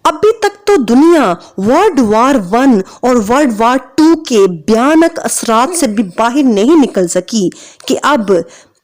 ابھی تک تو دنیا ورلڈ وار 1 اور ورلڈ وار 2 کے بھیانک اثرات سے بھی باہر نہیں نکل سکی کہ اب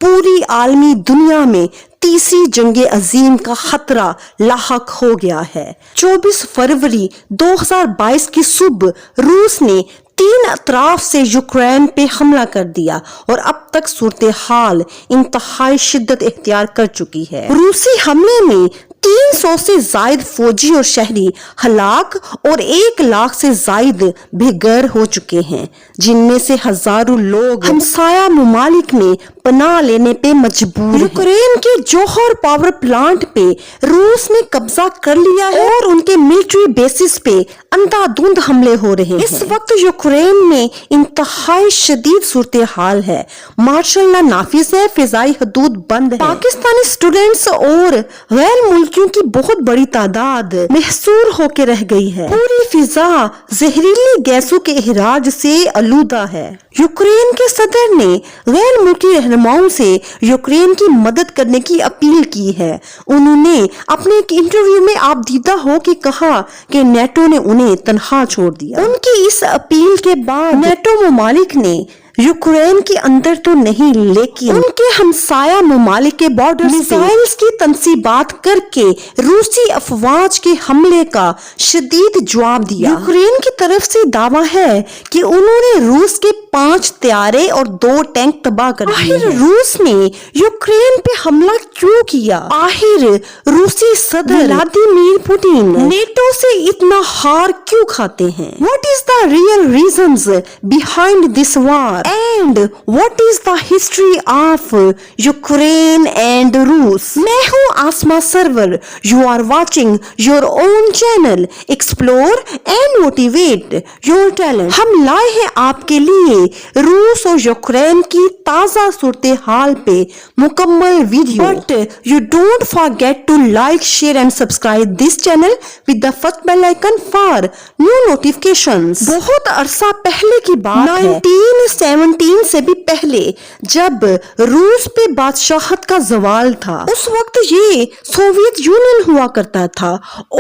پوری عالمی دنیا میں تیسری جنگ عظیم کا خطرہ لاحق ہو گیا ہے۔ 24 فروری 2022 کی صبح روس نے 3 اطراف سے یوکرین پہ حملہ کر دیا اور اب تک صورتحال انتہائی شدت اختیار کر چکی ہے۔ روسی حملے میں 300 سے زائد فوجی اور شہری ہلاک اور 1 لاکھ سے زائد بے گھر ہو چکے ہیں، جن میں سے ہزاروں لوگ ہمسایہ ممالک میں پناہ لینے پہ مجبور ہیں۔ یوکرین کے جوہر پاور پلانٹ پہ روس نے قبضہ کر لیا ہے اور ان کے ملٹری بیسز پہ اندھا دھند حملے ہو رہے ہیں۔ اس وقت یوکرین میں انتہائی شدید صورتحال ہے، مارشل لا نافذ ہے، فضائی حدود بند ہے، پاکستانی اسٹوڈنٹس اور غیر ملکیوں کی بہت بڑی تعداد محصور ہو کے رہ گئی ہے، پوری فضا زہریلی گیسوں کے اخراج سے آلودہ ہے۔ یوکرین کے صدر نے غیر ملکی رہنماؤں سے یوکرین کی مدد کرنے کی اپیل کی ہے۔ انہوں نے اپنے ایک انٹرویو میں آپ دیدہ ہو کے کہا کہ نیٹو نے انہیں تنہا چھوڑ دیا۔ ان کی اس اپیل کے بعد نیٹو ممالک نے یوکرین کے اندر تو نہیں لیکن ان کے ہمسایہ ممالک کے بارڈر میزائلز کی تنصیبات کر کے روسی افواج کے حملے کا شدید جواب دیا۔ یوکرین کی طرف سے دعویٰ ہے کہ انہوں نے روس کے 5 طیارے اور 2 ٹینک تباہ کر دیے ہیں۔ آخر روس نے یوکرین پہ حملہ کیوں کیا؟ آخر روسی صدر ولادیمیر پوٹن نیٹو سے اتنا ہار کیوں کھاتے ہیں؟ What is the real reasons behind this war? And what is the history of Ukraine and Rus? میں ہوں آسما سرور. You are watching your own channel. Explore and motivate your talent. ہم لائے ہیں آپ کے لیے روس اور یوکرین کی تازہ صورتحال پہ مکمل video. But you don't forget to like, share and subscribe this channel with the first bell icon for new notifications. بہت عرصہ پہلے کی بات ہے، 1917 سے بھی پہلے، جب روس پہ بادشاہت کا زوال تھا۔ اس وقت یہ سوویت یونین ہوا کرتا تھا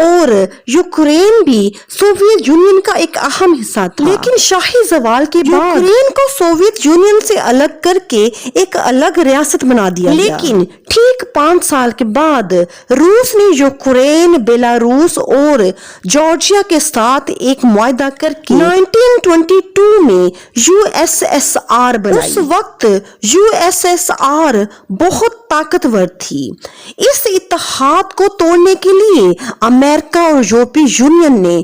اور یوکرین بھی سوویت یونین کا ایک اہم حصہ تھا، لیکن شاہی زوال کے بعد یوکرین کو سوویت یونین سے الگ کر کے ایک الگ ریاست بنا دیا گیا۔ لیکن ٹھیک 5 سال کے بعد روس نے یوکرین، بیلاروس اور جارجیا کے ساتھ ایک معاہدہ کر کے 1922 میں USSR بنائی۔ اس وقت USSR بہت طاقتور تھی۔ اس اتحاد کو توڑنے کے لیے امریکہ اور یورپی یونین نے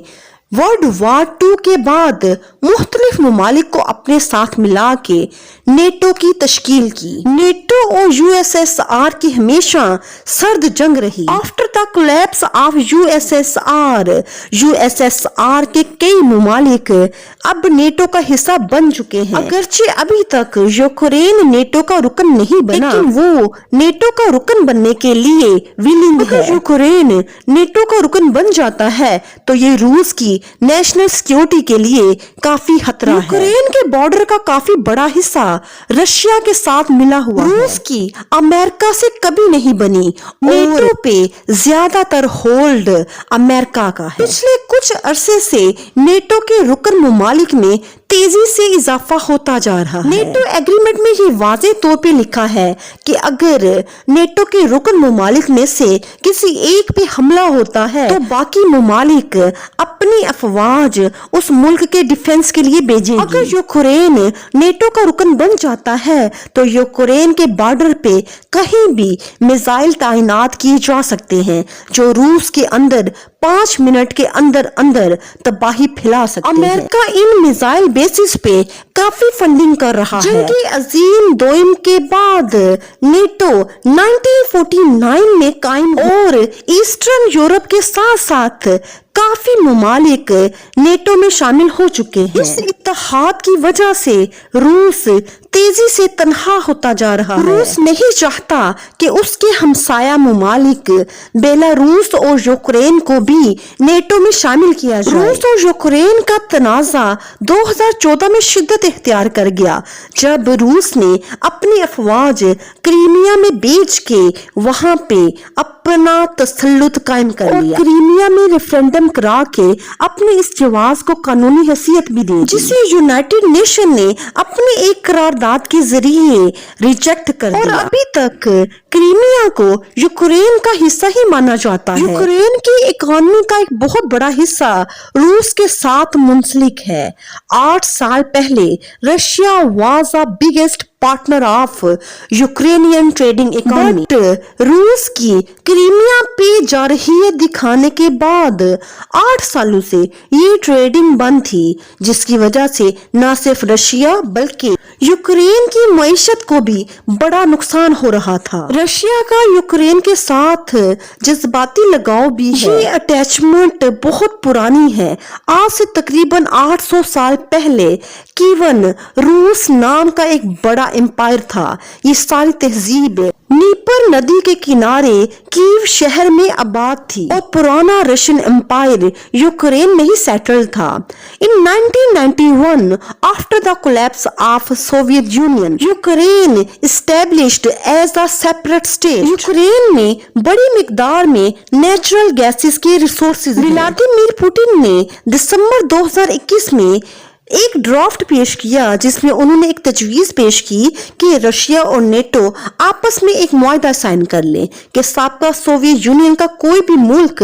ورلڈ وار 2 کے بعد مختلف ممالک کو اپنے ساتھ ملا کے نیٹو کی تشکیل کی۔ نیٹو اور USSR کی ہمیشہ سرد جنگ رہی۔ After the collapse of USSR کے کئی ممالک اب نیٹو کا حصہ بن چکے ہیں، اگرچہ ابھی تک یوکرین نیٹو کا رکن نہیں بنا، لیکن وہ نیٹو کا رکن بننے کے لیے ویلنگ ہے۔ اگر یوکرین نیٹو کا رکن بن جاتا ہے تو یہ روس کی نیشنل سیکیورٹی کے لیے کافی خطرہ ہے۔ یوکرین کے بارڈر کا کافی بڑا حصہ رشیا کے ساتھ ملا ہوا ہے۔ روس کی امریکہ سے کبھی نہیں بنی، نیٹو پہ زیادہ تر ہولڈ امریکہ کا ہے۔ پچھلے کچھ عرصے سے نیٹو کے رکن ممالک میں تیزی سے اضافہ ہوتا جا رہا ہے۔ نیٹو ایگریمنٹ میں یہ واضح طور پہ لکھا ہے کہ اگر نیٹو کے رکن ممالک میں سے کسی ایک پہ حملہ ہوتا ہے تو باقی ممالک اپنی افواج اس ملک کے ڈیفنس کے لیے بھیجیں گے۔ اگر یوکرین نیٹو کا رکن بن جاتا ہے تو یوکرین کے بارڈر پہ کہیں بھی میزائل تعینات کیے جا سکتے ہیں جو روس کے اندر 5 منٹ کے اندر اندر تباہی پھیلا سکتے ہیں۔ امریکہ ان میزائل بیسز پہ کافی فنڈنگ کر رہا ہے۔ جنگ عظیم دوئم کے بعد نیٹو 1949 میں قائم اور ایسٹرن یورپ کے ساتھ ساتھ کافی ممالک نیٹو میں شامل ہو چکے ہیں۔ اس اتحاد کی وجہ سے روس تیزی سے تنہا ہوتا جا رہا ہے۔ روس نہیں چاہتا کہ اس کے ہمسایہ ممالک بیلاروس اور یوکرین کو بھی نیٹو میں شامل کیا جائے۔ روس اور یوکرین کا تنازع 2014 میں شدت اختیار کر گیا جب روس نے اپنی افواج کریمیا میں بھیج کے وہاں پہ اپنا تسلط قائم کر لیا۔ کریمیا میں ریفرنڈم ریفرنڈم کرا کے اپنے اس جواز کو قانونی حیثیت بھی دے، جسے یونائٹڈ نیشن نے اپنے ایک قرارداد کے ذریعے ریجیکٹ کر دیا، اور ابھی تک کریمیا کو یوکرین کا حصہ ہی مانا جاتا ہے۔ یوکرین کی اکانومی کا ایک بہت بڑا حصہ روس کے ساتھ منسلک ہے۔ 8 سال پہلے Russia was the biggest partner of Ukrainian trading economy. But روس کی کریمیا پہ جارحیت دکھانے کے بعد 8 سالوں سے یہ ٹریڈنگ بند تھی، جس کی وجہ سے نہ صرف رشیا بلکہ یوکرین کی معیشت کو بھی بڑا نقصان ہو رہا تھا۔ رشیا کا یوکرین کے ساتھ جذباتی لگاؤ بھی ہے۔ یہ اٹیچمنٹ بہت پرانی ہے۔ آج سے تقریباً 800 سال پہلے کیون روس نام کا ایک بڑا امپائر تھا۔ یہ ساری تہذیب نیپر ندی کے کنارے کیو شہر میں آباد تھی، اور پرانا رشین امپائر یوکرین میں ہی سیٹل تھا۔ ان 1991 after the collapse of Soviet Union, Ukraine established as a separate state. Ukraine میں بڑی مقدار میں نیچرل گیسز کے ریسورسز ہیں۔ ولادیمیر پوٹن نے دسمبر 2021 میں ایک ڈرافٹ پیش کیا، جس میں انہوں نے ایک تجویز پیش کی کہ رشیا اور نیٹو آپس میں ایک معاہدہ سائن کر لیں کہ سابقہ سوویت یونین کا کوئی بھی ملک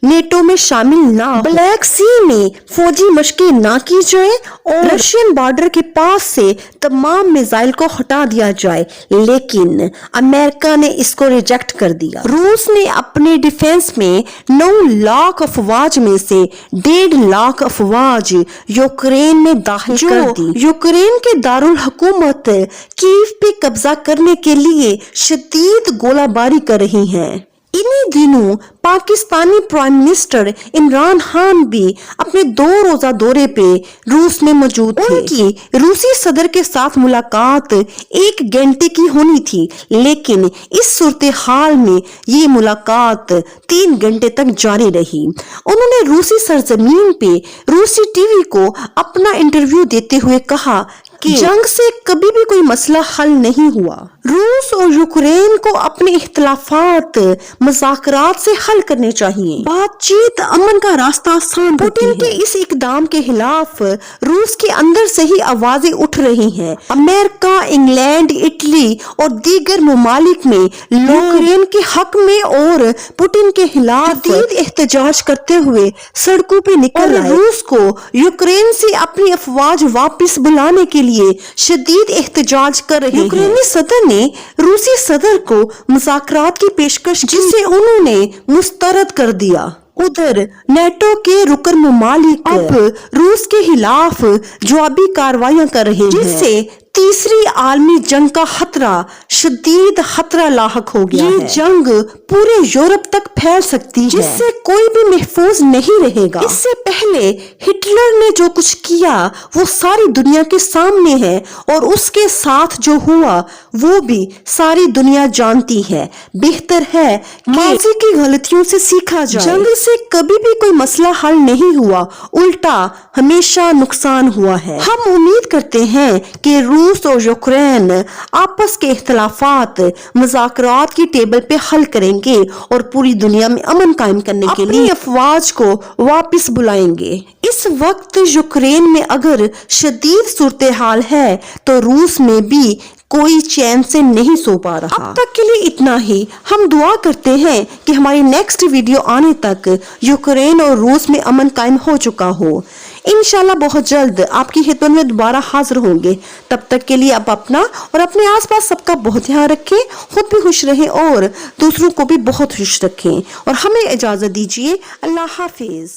نیٹو میں شامل نہ ہو، بلیک سی میں فوجی مشقیں نہ کی جائیں، اور رشین بارڈر کے پاس سے تمام میزائل کو ہٹا دیا جائے۔ لیکن امریکہ نے اس کو ریجیکٹ کر دیا۔ روس نے اپنے ڈیفنس میں 9 لاکھ افواج میں سے 1.5 لاکھ افواج یوکرین میں داخل کر دی، یوکرین کے دارالحکومت کیو پہ قبضہ کرنے کے لیے شدید گولہ باری کر رہی ہیں۔ انہی دنوں پاکستانی پرائم منسٹر عمران خان بھی اپنے 2 روزہ دورے پہ روس میں موجود تھے۔ ان کی روسی صدر کے ساتھ ملاقات 1 گھنٹے کی ہونی تھی، لیکن اس صورتحال میں یہ ملاقات 3 گھنٹے تک جاری رہی۔ انہوں نے روسی سرزمین پہ روسی ٹی وی کو اپنا انٹرویو دیتے ہوئے کہا کہ جنگ سے کبھی بھی کوئی مسئلہ حل نہیں ہوا۔ روس اور یوکرین کو اپنے اختلافات مذاکرات سے حل کرنے چاہیے۔ بات چیت امن کا راستہ آسان کرتی ہے۔ پوٹن کے اس اقدام کے خلاف روس کے اندر سے ہی آوازیں اٹھ رہی ہیں۔ امریکہ، انگلینڈ، اٹلی اور دیگر ممالک میں یوکرین کے حق میں اور پوٹن کے خلاف شدید احتجاج کرتے ہوئے سڑکوں پہ نکل آئے۔ روس کو یوکرین سے اپنی افواج واپس بلانے کے لیے شدید احتجاج کر رہے ہیں۔ یوکرینی صدر نے روسی صدر کو مذاکرات کی پیشکش کی، جسے انہوں نے مسترد کر دیا۔ ادھر نیٹو کے رکن ممالک اب روس کے خلاف جوابی کارروائیاں کر رہے ہیں، جس سے تیسری عالمی جنگ کا خطرہ شدید خطرہ لاحق ہو گیا ہے۔ یہ جنگ پورے یورپ تک پھیل سکتی ہے، جس سے کوئی بھی محفوظ نہیں رہے گا۔ اس سے پہلے ہٹلر نے جو کچھ کیا وہ ساری دنیا کے سامنے ہے، اور اس کے ساتھ جو ہوا وہ بھی ساری دنیا جانتی ہے۔ بہتر ہے کہ ماضی کی غلطیوں سے سیکھا جائے۔ جنگ سے کبھی بھی کوئی مسئلہ حل نہیں ہوا، الٹا ہمیشہ نقصان ہوا ہے۔ ہم امید کرتے ہیں کہ روس اور یوکرین آپس کے اختلافات مذاکرات کی ٹیبل پہ حل کریں گے اور پوری دنیا میں امن قائم کرنے کے لیے اپنی افواج کو واپس بلائیں گے۔ اس وقت یوکرین میں اگر شدید صورتحال ہے تو روس میں بھی کوئی چین سے نہیں سو پا رہا۔ اب تک کے لیے اتنا ہی۔ ہم دعا کرتے ہیں کہ ہماری نیکسٹ ویڈیو آنے تک یوکرین اور روس میں امن قائم ہو چکا ہو۔ انشاءاللہ بہت جلد آپ کی خدمت میں دوبارہ حاضر ہوں گے۔ تب تک کے لیے آپ اپنا اور اپنے آس پاس سب کا بہت دھیان رکھیں، خود بھی خوش رہیں اور دوسروں کو بھی بہت خوش رکھیں، اور ہمیں اجازت دیجیے۔ اللہ حافظ۔